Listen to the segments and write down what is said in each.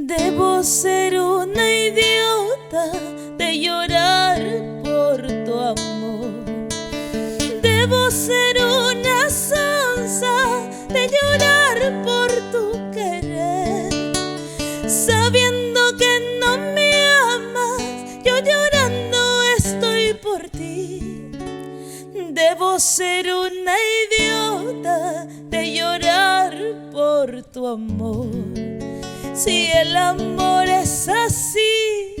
Debo ser una idiota de llorar por tu amor. Debo ser una sonsa de llorar por tu querer. Sabiendo que no me amas, yo llorando estoy por ti. Debo ser una idiota de llorar por tu amor. Si el amor es así,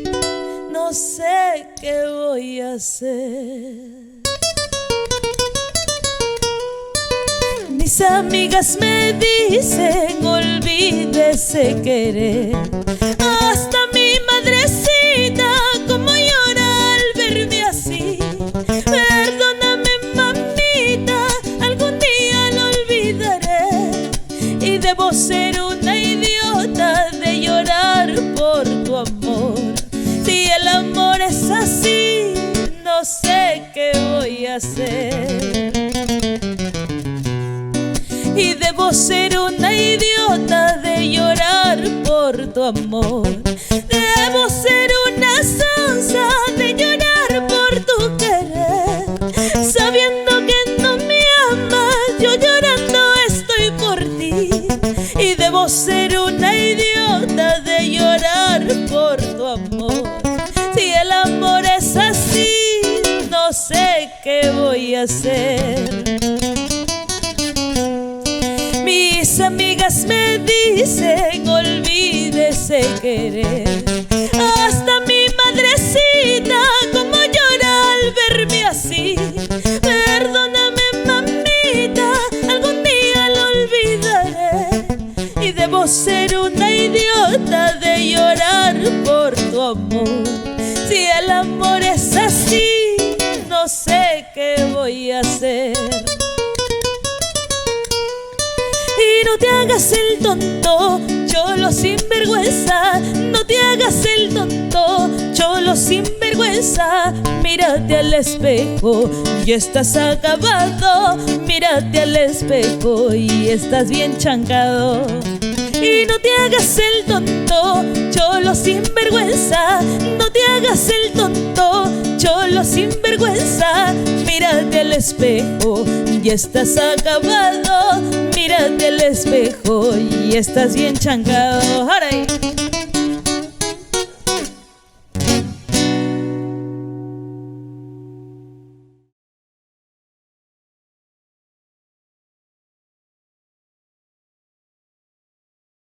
no sé qué voy a hacer. Mis amigas me dicen, olvídese querer. Hasta mi madrecita, como llora al verme así. Perdóname, mamita, algún día lo olvidaré. Y debo ser una idiota de llorar por tu amor. Si el amor es así, no sé qué voy a hacer. Y debo ser una idiota de llorar por tu amor. Debo ser una sonsa de llorar por tu querer. Sabiendo que no me amas, yo llorando estoy por ti. Y debo ser una idiota de llorar por tu amor. Si el amor es así, no sé qué voy a hacer. Mis amigas me dicen, olvídese querer. Hasta mi madrecita, como llora al verme así. Perdóname, mamita, algún día lo olvidaré. Y debo ser una idiota de llorar por tu amor. Si el amor es así, no sé qué voy a hacer. Y no te hagas el tonto, cholo sinvergüenza. No te hagas el tonto, cholo sinvergüenza. Mírate al espejo y estás acabado. Mírate al espejo y estás bien chancado. Y no te hagas el tonto, cholo sinvergüenza. No te hagas el tonto, cholo sinvergüenza. Mírate al espejo y estás acabado. Mírate al espejo y estás bien chancado. ¡Ahora!